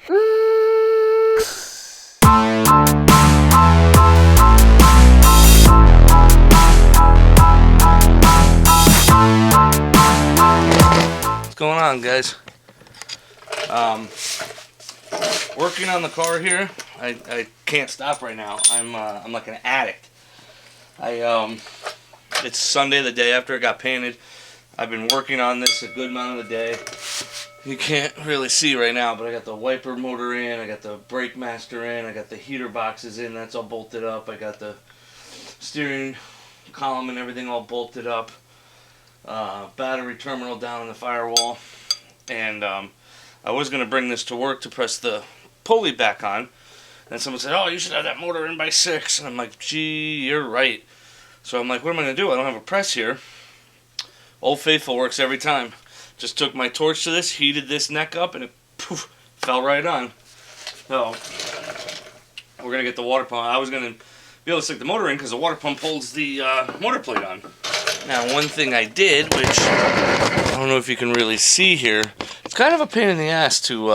What's going on, guys? Working on the car here. I can't stop right now. I'm like an addict. It's Sunday, the day after it got painted. I've been working on this a good amount of the day. You can't really see right now, but I got the wiper motor in, I got the brake master in, I got the heater boxes in, that's all bolted up. I got the steering column and everything all bolted up. Battery terminal down in the firewall. And I was going to bring this to work to press the pulley back on. And someone said, oh, you should have that motor in by 6. And I'm like, gee, you're right. So I'm like, what am I going to do? I don't have a press here. Old Faithful works every time. Just took my torch to this, heated this neck up, and it poof, fell right on. So we're going to get the water pump. I was going to be able to stick the motor in because the water pump holds the motor plate on. Now, one thing I did, which I don't know if you can really see here, it's kind of a pain in the ass to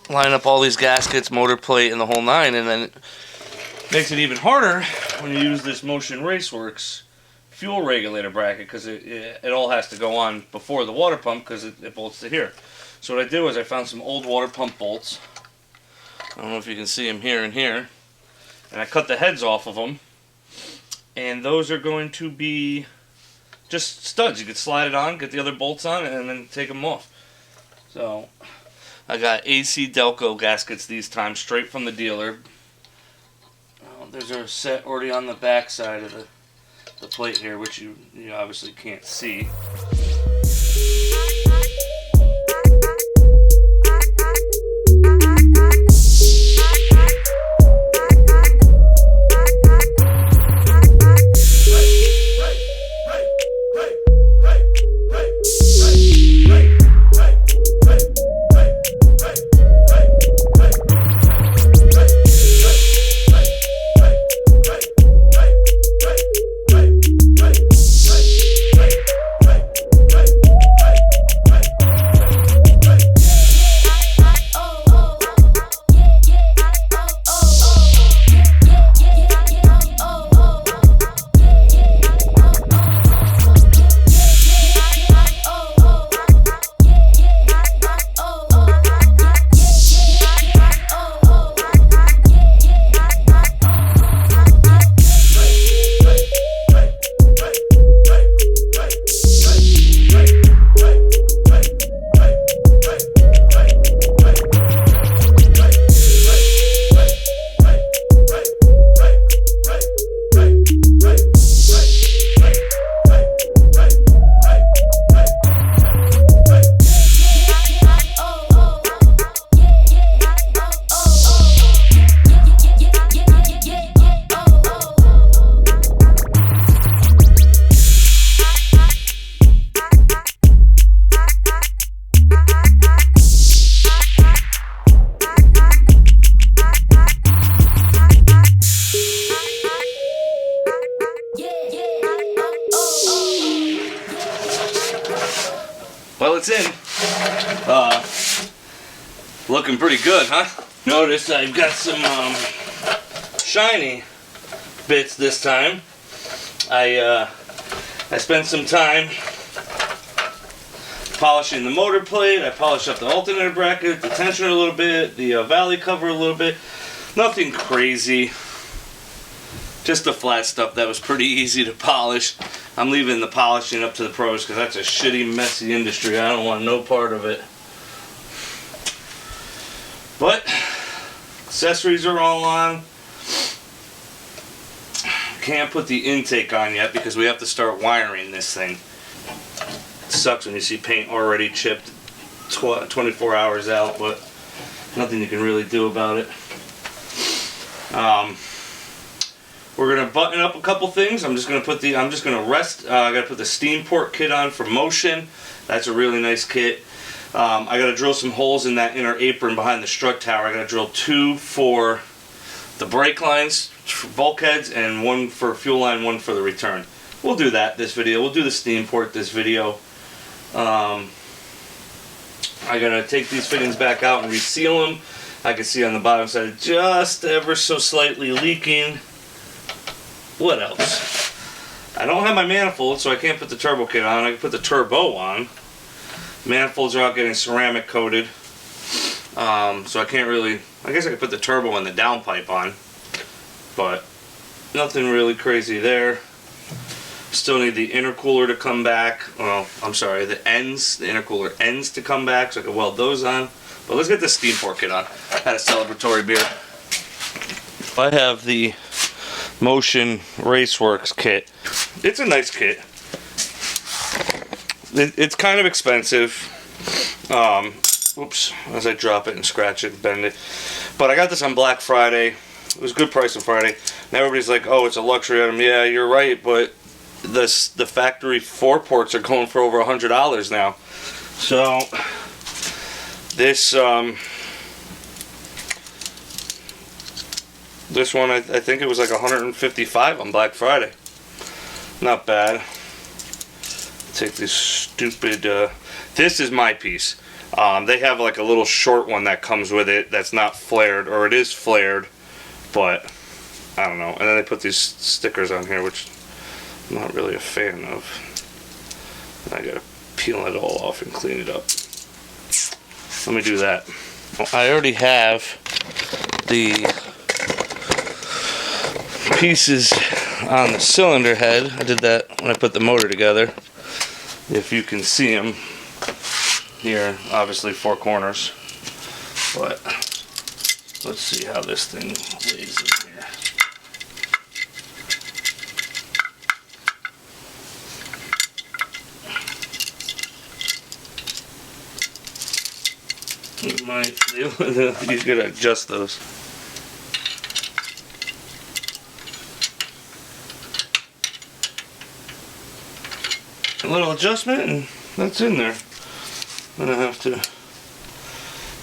line up all these gaskets, motor plate, and the whole nine, and then it makes it even harder when you use this Motion Raceworks fuel regulator bracket, because it all has to go on before the water pump because it bolts to here. So what I did was I found some old water pump bolts. I don't know if you can see them here and here. And I cut the heads off of them. And those are going to be just studs. You could slide it on, get the other bolts on, and then take them off. So I got AC Delco gaskets these times, straight from the dealer. There's a set already on the back side of the plate here, which you obviously can't see. Well, it's in. Looking pretty good, huh? Notice I've got some shiny bits this time. I spent some time polishing the motor plate. I polished up the alternator bracket, the tensioner a little bit, the valley cover a little bit. Nothing crazy. Just the flat stuff that was pretty easy to polish. I'm leaving the polishing up to the pros because that's a shitty, messy industry. I don't want no part of it. But accessories are all on. Can't put the intake on yet because we have to start wiring this thing. It sucks when you see paint already chipped 24 hours out, but nothing you can really do about it. We're gonna button up a couple things. I'm just gonna rest. I gotta put the steam port kit on for Motion. That's a really nice kit. I gotta drill some holes in that inner apron behind the strut tower. I gotta drill 2 for the brake lines, for bulkheads, and 1 for fuel line, 1 for the return. We'll do that this video. We'll do the steam port this video. I gotta take these fittings back out and reseal them. I can see on the bottom side just ever so slightly leaking. What else? I don't have my manifold, so I can't put the turbo kit on. I can put the turbo on. Manifolds are out getting ceramic coated. So I can't really, I guess I could put the turbo and the downpipe on. But nothing really crazy there. Still need the intercooler to come back. Well, I'm sorry, the intercooler ends to come back, so I can weld those on. But let's get the steam port kit on. Had a celebratory beer. I have the Motion Raceworks kit. It's a nice kit. It's kind of expensive. Oops, as I drop it and scratch it and bend it. But I got this on Black Friday. It was a good price on Friday. And everybody's like, oh, it's a luxury item. Yeah, you're right, but the factory 4 ports are going for over $100 now. So this one, I think it was like $155 on Black Friday. Not bad. Take this stupid, this is my piece. They have like a little short one that comes with it that's not flared, or it is flared, but I don't know. And then they put these stickers on here, which I'm not really a fan of. I gotta peel it all off and clean it up. Let me do that. Well, I already have the pieces on the cylinder head. I did that when I put the motor together. If you can see them here, obviously 4 corners. But let's see how this thing lays in here. You could adjust those. A little adjustment and that's in there. I'm gonna have to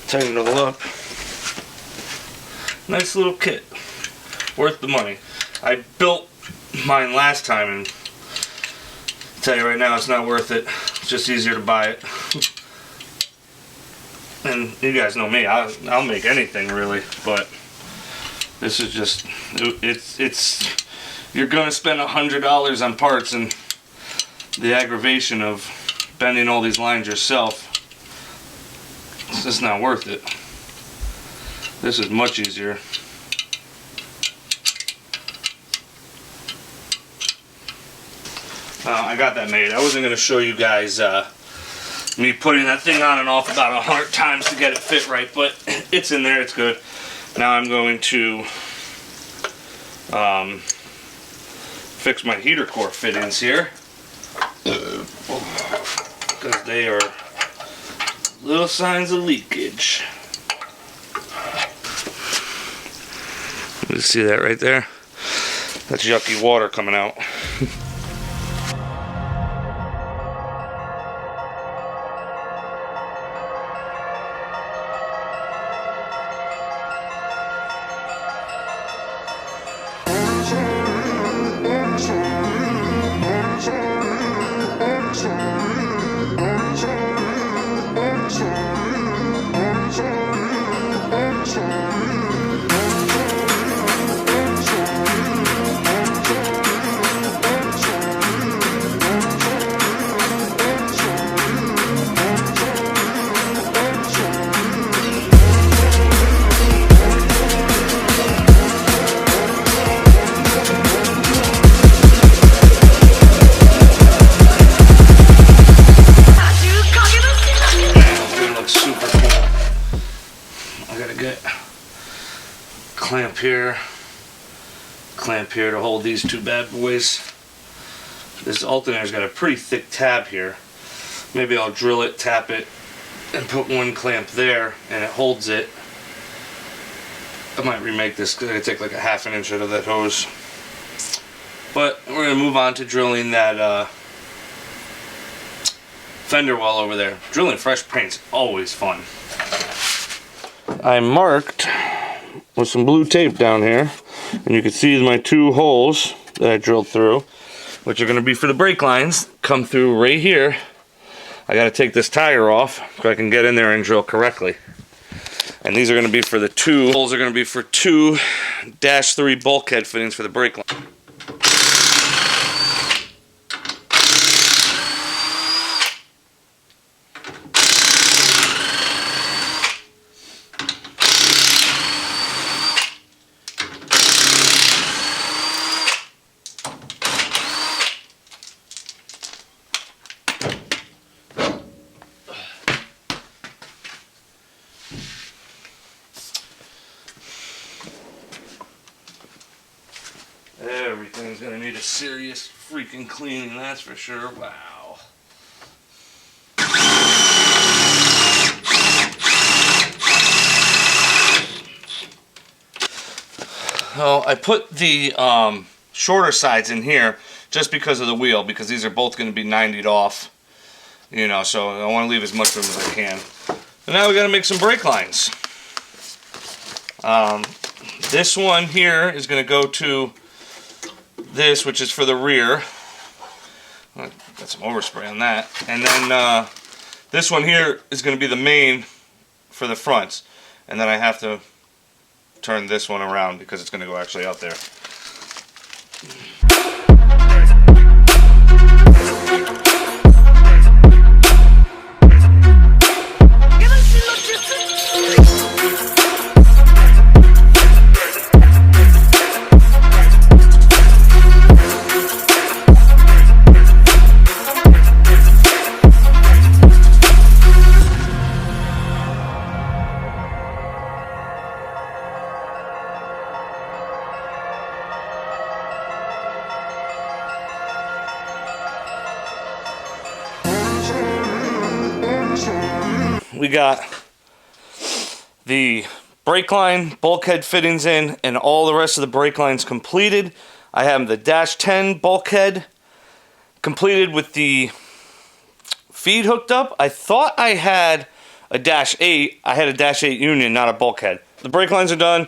tighten it all up. Nice little kit. Worth the money. I built mine last time and I'll tell you right now it's not worth it. It's just easier to buy it. And you guys know me, I'll make anything really, but this is just, it's you're gonna spend $100 on parts, and the aggravation of bending all these lines yourself, it's just not worth it. This is much easier. I got that made. I wasn't going to show you guys me putting that thing on and off about 100 times to get it fit right, but it's in there, it's good. Now I'm going to fix my heater core fittings here, because they are little signs of leakage. You see that right there? That's yucky water coming out. Clamp here to hold these 2 bad boys. This alternator's got a pretty thick tab here. Maybe I'll drill it, tap it, and put 1 clamp there, and it holds it. I might remake this because I could take like a ½ an inch out of that hose. But we're gonna move on to drilling that fender well over there. Drilling fresh paint's always fun. I marked with some blue tape down here, and you can see my 2 holes that I drilled through, which are going to be for the brake lines, come through right here. I got to take this tire off so I can get in there and drill correctly. And these are going to be for the two holes are going to be for two -3 bulkhead fittings for the brake line. Everything's gonna need a serious freaking cleaning, that's for sure. Wow. Oh, I put the shorter sides in here just because of the wheel, because these are both going to be 90'd off, you know, so I want to leave as much room as I can. And now we got to make some brake lines. This one here is going to go to this, which is for the rear. Got some overspray on that. And then this one here is going to be the main for the fronts. And then I have to turn this one around because it's going to go actually out there. We got the brake line, bulkhead fittings in, and all the rest of the brake lines completed. I have the -10 bulkhead completed with the feed hooked up. I thought I had a -8. I had a -8 union, not a bulkhead. The brake lines are done.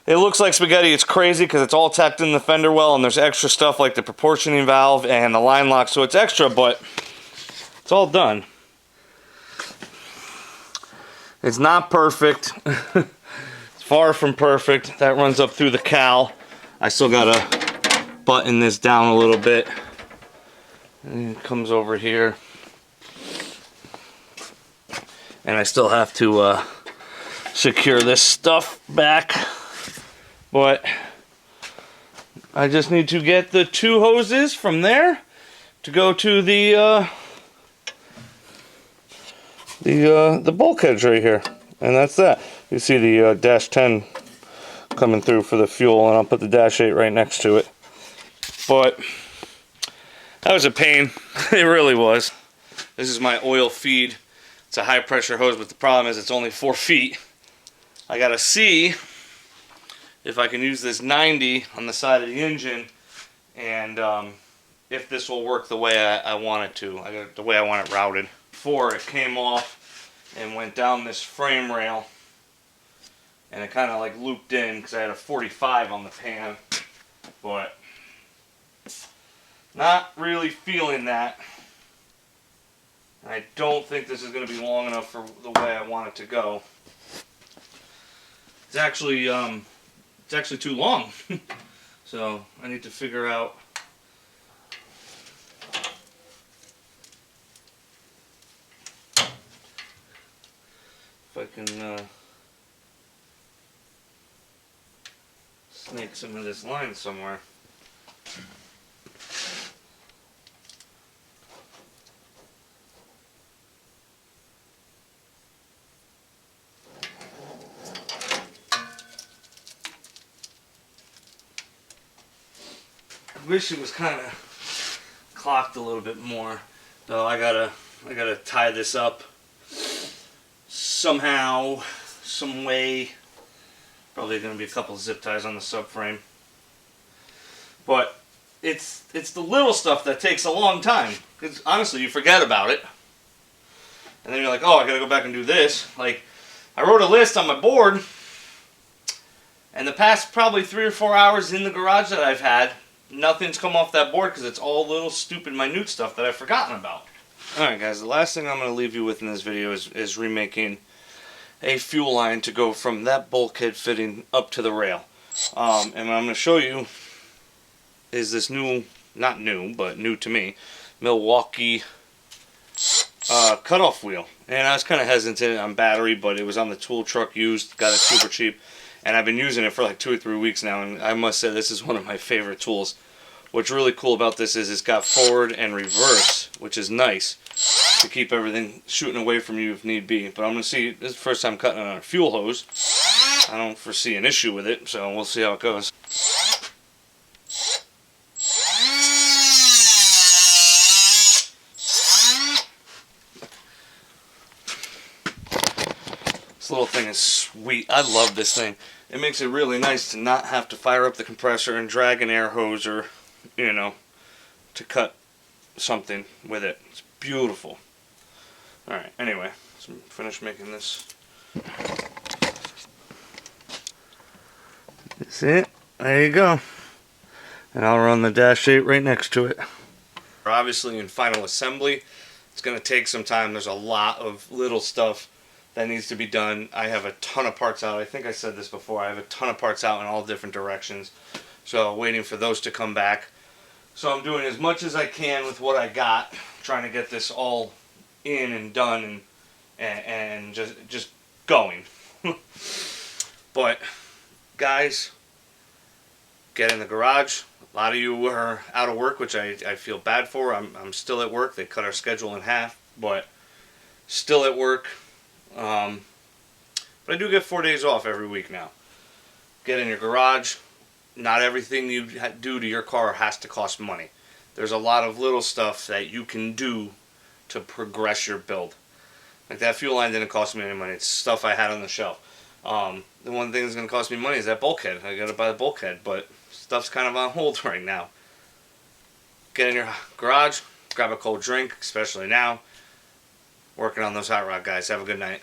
It looks like spaghetti. It's crazy because it's all tacked in the fender well, and there's extra stuff like the proportioning valve and the line lock, so it's extra, but it's all done. It's not perfect. It's far from perfect. That runs up through the cowl. I still gotta button this down a little bit. And it comes over here. And I still have to secure this stuff back. But I just need to get the two hoses from there to go to the bulkheads right here, and that's that. You see the -10 coming through for the fuel, and I'll put the -8 right next to it. But that was a pain. It really was. This is my oil feed. It's a high pressure hose, but the problem is it's only 4 feet. I gotta see if I can use this 90 on the side of the engine, and if this will work the way I want it to, the way I want it routed. Before it came off and went down this frame rail, and it kind of like looped in because I had a 45 on the pan, but not really feeling that. And I don't think this is going to be long enough for the way I want it to go. It's actually too long. So I need to figure out if I can snake some of this line somewhere. I wish it was kind of clocked a little bit more, though. I gotta tie this up somehow, some way. Probably going to be a couple of zip ties on the subframe. But it's the little stuff that takes a long time, because honestly you forget about it, and then you're like, oh, I gotta go back and do this. Like, I wrote a list on my board, and the past probably 3 or 4 hours in the garage that I've had, nothing's come off that board because it's all little stupid minute stuff that I've forgotten about. Alright guys, the last thing I'm going to leave you with in this video is remaking a fuel line to go from that bulkhead fitting up to the rail. And what I'm going to show you is this new, not new, but new to me, Milwaukee cutoff wheel. And I was kind of hesitant on battery, but it was on the tool truck used, got it super cheap. And I've been using it for like 2 or 3 weeks now, and I must say this is one of my favorite tools. What's really cool about this is it's got forward and reverse, which is nice to keep everything shooting away from you if need be. But I'm going to see, this is the first time cutting it on a fuel hose. I don't foresee an issue with it, so we'll see how it goes. This little thing is sweet. I love this thing. It makes it really nice to not have to fire up the compressor and drag an air hose or, you know, to cut something with it. It's beautiful. Alright, anyway, let's finish making this. That's it. There you go. And I'll run the dash 8 right next to it. We're obviously in final assembly. It's going to take some time. There's a lot of little stuff that needs to be done. I have a ton of parts out. I think I said this before. I have a ton of parts out in all different directions. So waiting for those to come back. So I'm doing as much as I can with what I got, trying to get this all in and done and just going. But guys, get in the garage. A lot of you are out of work, which I feel bad for. I'm still at work. They cut our schedule in half, but still at work. But I do get 4 days off every week now. Get in your garage. Not everything you do to your car has to cost money. There's a lot of little stuff that you can do to progress your build. Like that fuel line didn't cost me any money. It's stuff I had on the shelf. The one thing that's going to cost me money is that bulkhead. I got to buy the bulkhead, but stuff's kind of on hold right now. Get in your garage, grab a cold drink, especially now. Working on those hot rod guys. Have a good night.